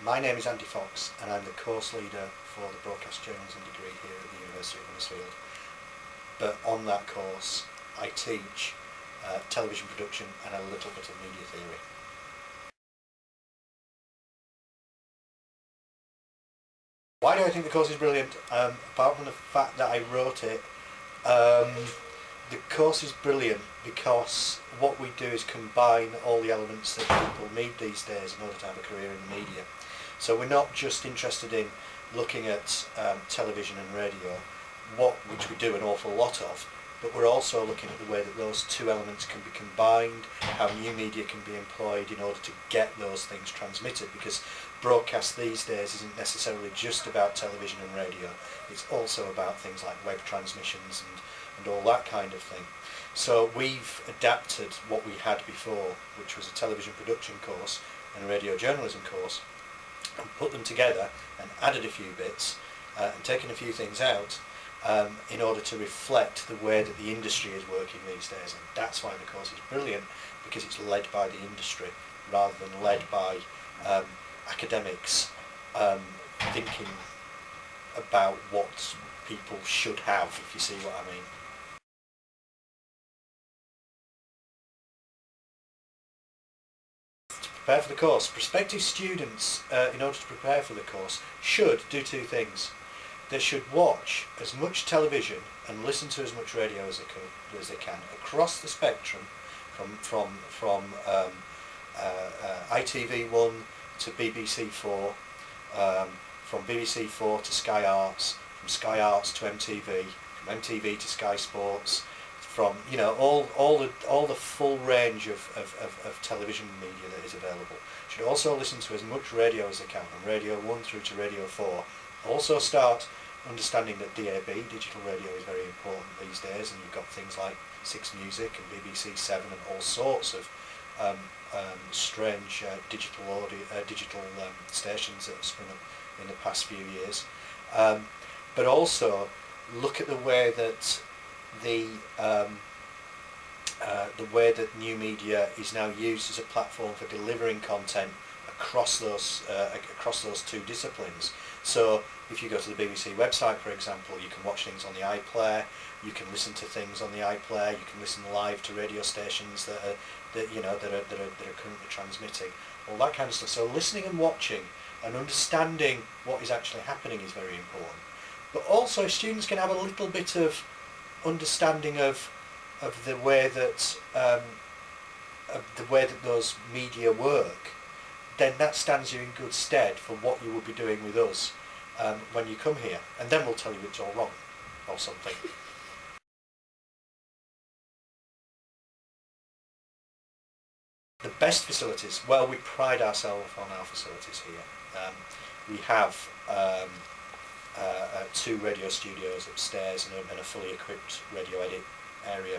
My name is Andy Fox and I'm the course leader for the Broadcast Journalism degree here at the University of Huddersfield. But on that course I teach television production and a little bit of media theory. Why do I think the course is brilliant? Apart from the fact that I wrote it, the course is brilliant because what we do is combine all the elements that people need these days in order to have a career in the media. So we're not just interested in looking at television and radio, which we do an awful lot of, but we're also looking at the way that those two elements can be combined, how new media can be employed in order to get those things transmitted, because broadcast these days isn't necessarily just about television and radio, it's also about things like web transmissions and all that kind of thing. So we've adapted what we had before, which was a television production course and a radio journalism course, and put them together and added a few bits and taken a few things out in order to reflect the way that the industry is working these days. And that's why the course is brilliant, because it's led by the industry rather than led by academics thinking about what people should have, if you see what I mean. Prepare for the course. Prospective students, in order to prepare for the course, should do two things. They should watch as much television and listen to as much radio as they can across the spectrum, from ITV1 to BBC4, from BBC4 to Sky Arts, from Sky Arts to MTV, from MTV to Sky Sports, from all the full range of television media that is available. Should also listen to as much radio as they can, from Radio 1 through to Radio 4. Also start understanding that DAB, digital radio, is very important these days, and you've got things like Six Music and BBC 7 and all sorts of strange digital stations that have sprung up in the past few years. But also look at the way that the way that new media is now used as a platform for delivering content across those two disciplines. So if you go to the BBC website, for example, you can watch things on the iPlayer, you can listen to things on the iPlayer, you can listen live to radio stations that are currently transmitting, all that kind of stuff. So listening and watching and understanding what is actually happening is very important. But also students can have a little bit of understanding of the way that those media work. Then that stands you in good stead for what you will be doing with us when you come here, and then we'll tell you it's all wrong or something. The best facilities, well, we pride ourselves on our facilities here. We have 2 radio studios upstairs and a fully equipped radio edit area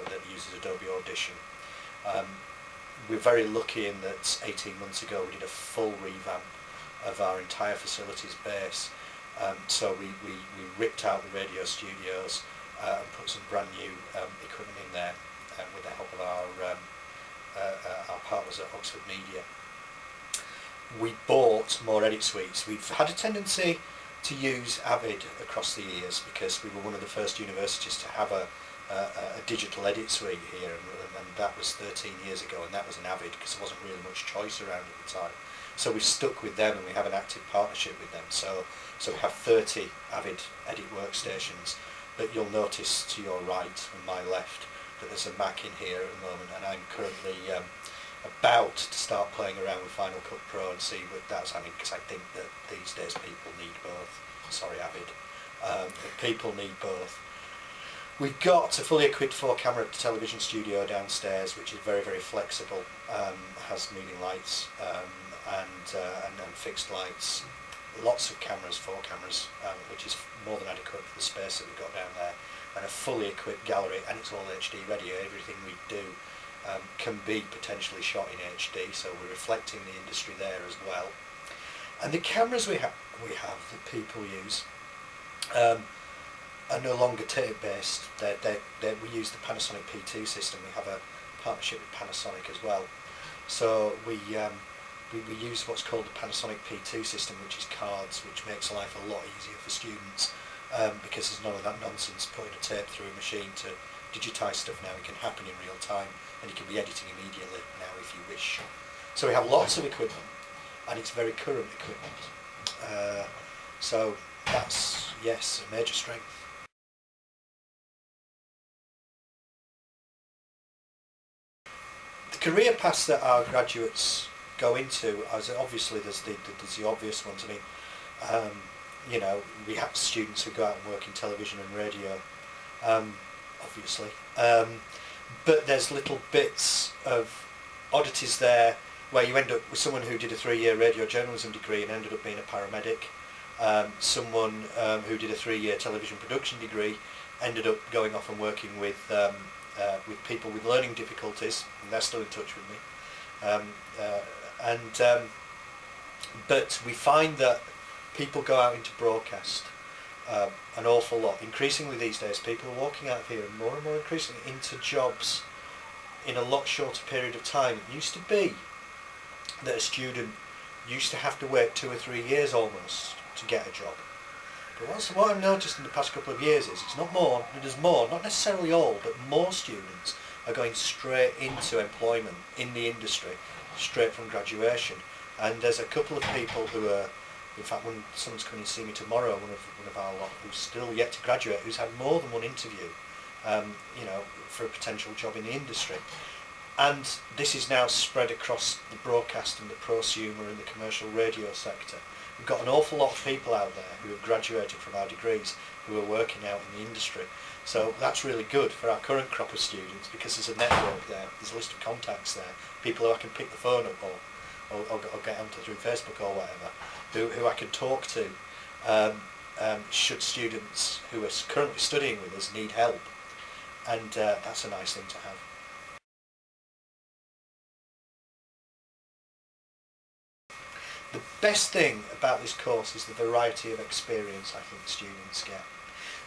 that uses Adobe Audition. We're very lucky in that 18 months ago we did a full revamp of our entire facilities base. So we ripped out the radio studios and put some brand new equipment in there with the help of our partners at Oxford Media. We bought more edit suites. We've had a tendency to use Avid across the years because we were one of the first universities to have a digital edit suite here, and that was 13 years ago, and that was an Avid because there wasn't really much choice around at the time. So we've stuck with them and we have an active partnership with them. So we have 30 Avid edit workstations, but you'll notice to your right and my left that there's a Mac in here at the moment, and I'm currently about to start playing around with Final Cut Pro and see what that's having, because I think that these days people need both. Sorry, Avid. But people need both. We've got a fully equipped 4-camera television studio downstairs, which is very, very flexible, has moving lights and fixed lights, lots of cameras, 4 cameras, which is more than adequate for the space that we've got down there, and a fully equipped gallery, and it's all HD ready. Everything we do can be potentially shot in HD, so we're reflecting the industry there as well. And the cameras we have that people use are no longer tape-based. We use the Panasonic P2 system. We have a partnership with Panasonic as well. So we we use what's called the Panasonic P2 system, which is cards, which makes life a lot easier for students, because there's none of that nonsense putting a tape through a machine to digitise stuff now. It can happen in real time, and you can be editing immediately now if you wish. So we have lots of equipment, and it's very current equipment. So that's, yes, a major strength. The career paths that our graduates go into, as obviously there's the obvious ones. I mean, you know, we have students who go out and work in television and radio, obviously, but there's little bits of oddities there where you end up with someone who did a 3-year radio journalism degree and ended up being a paramedic. Someone who did a 3-year television production degree ended up going off and working with people with learning difficulties, and they're still in touch with me. But we find that people go out into broadcast an awful lot. Increasingly these days, people are walking out of here and more increasingly into jobs in a lot shorter period of time. It used to be that a student used to have to wait 2 or 3 years almost to get a job. But what I've noticed in the past couple of years is there's more, not necessarily all, but more students are going straight into employment in the industry, straight from graduation. And there's a couple of people who are, in fact, when someone's coming to see me tomorrow, one of our lot who's still yet to graduate, who's had more than one interview, you know, for a potential job in the industry. And this is now spread across the broadcast and the prosumer and the commercial radio sector. We've got an awful lot of people out there who have graduated from our degrees who are working out in the industry. So that's really good for our current crop of students, because there's a network there, there's a list of contacts there, people who I can pick the phone up or get onto through Facebook or whatever, who I can talk to should students who are currently studying with us need help. And that's a nice thing to have. The best thing about this course is the variety of experience I think the students get.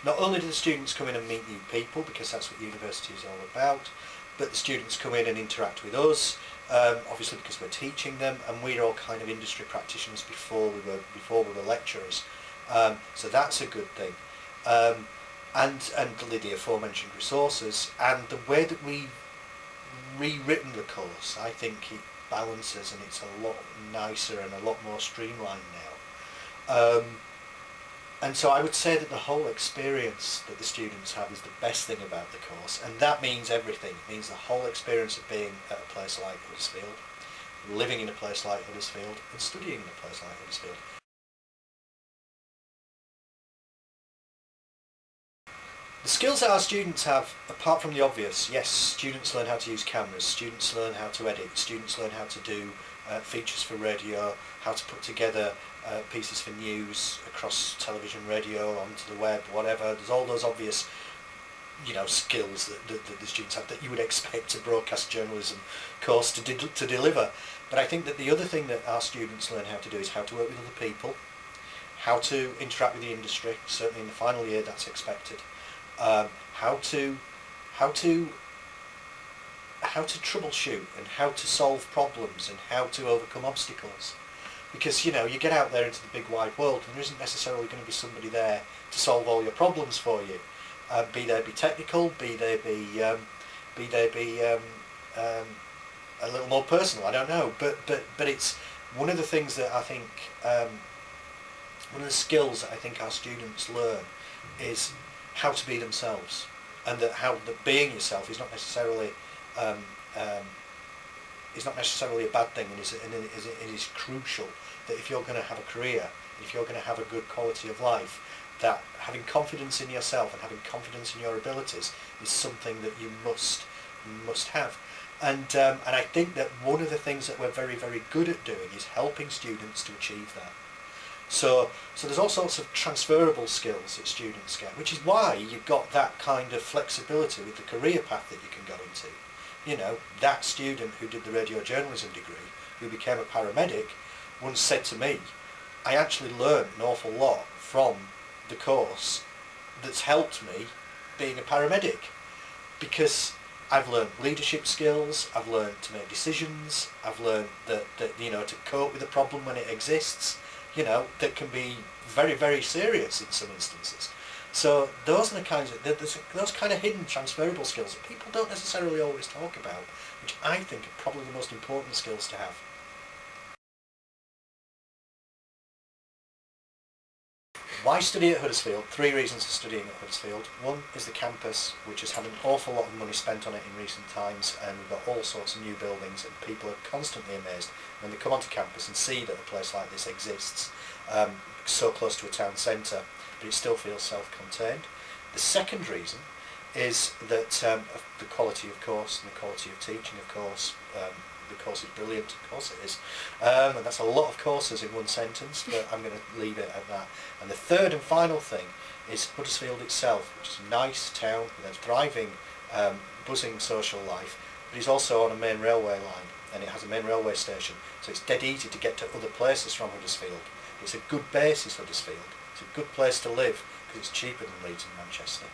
Not only do the students come in and meet new people, because that's what university is all about, but the students come in and interact with us, obviously because we're teaching them, and we're all kind of industry practitioners before we were lecturers. So that's a good thing. And the aforementioned resources, and the way that we've rewritten the course, I think it balances, and it's a lot nicer and a lot more streamlined now. And so I would say that the whole experience that the students have is the best thing about the course, and that means everything. It means the whole experience of being at a place like Huddersfield, living in a place like Huddersfield, and studying in a place like Huddersfield. The skills that our students have, apart from the obvious, yes, students learn how to use cameras, students learn how to edit, students learn how to do features for radio, how to put together pieces for news across television, radio, onto the web, whatever. There's all those obvious, you know, skills that the students have that you would expect a broadcast journalism course to deliver. But I think that the other thing that our students learn how to do is how to work with other people, how to interact with the industry. Certainly in the final year, that's expected. How to troubleshoot and how to solve problems and how to overcome obstacles, because you know, you get out there into the big wide world and there isn't necessarily going to be somebody there to solve all your problems for you, be they be technical, be they be a little more personal, I don't know, but it's one of the things that I think, one of the skills that I think our students learn is how to be themselves, and that being yourself is not necessarily a bad thing, and it is crucial that if you're going to have a career, if you're going to have a good quality of life, that having confidence in yourself and having confidence in your abilities is something that you must have. And I think that one of the things that we're very, very good at doing is helping students to achieve that. So there's all sorts of transferable skills that students get, which is why you've got that kind of flexibility with the career path that you can go into. You know, that student who did the radio journalism degree, who became a paramedic, once said to me, I actually learned an awful lot from the course that's helped me being a paramedic, because I've learned leadership skills, I've learned to make decisions, I've learned that to cope with a problem when it exists, that can be very, very serious in some instances. So those are the kinds of, those kind of hidden transferable skills that people don't necessarily always talk about, which I think are probably the most important skills to have. Why study at Huddersfield? 3 reasons for studying at Huddersfield. One is the campus, which has had an awful lot of money spent on it in recent times, and we've got all sorts of new buildings, and people are constantly amazed when they come onto campus and see that a place like this exists, so close to a town centre, but it still feels self-contained. The second reason is that the quality, of course, and the quality of teaching, of course. The course is brilliant, of course it is, and that's a lot of courses in one sentence, but I'm going to leave it at that. And the third and final thing is Huddersfield itself, which is a nice town with a thriving, buzzing social life, but it's also on a main railway line, and it has a main railway station, so it's dead easy to get to other places from Huddersfield. It's a good basis, Huddersfield. It's a good place to live because it's cheaper than Leeds and Manchester.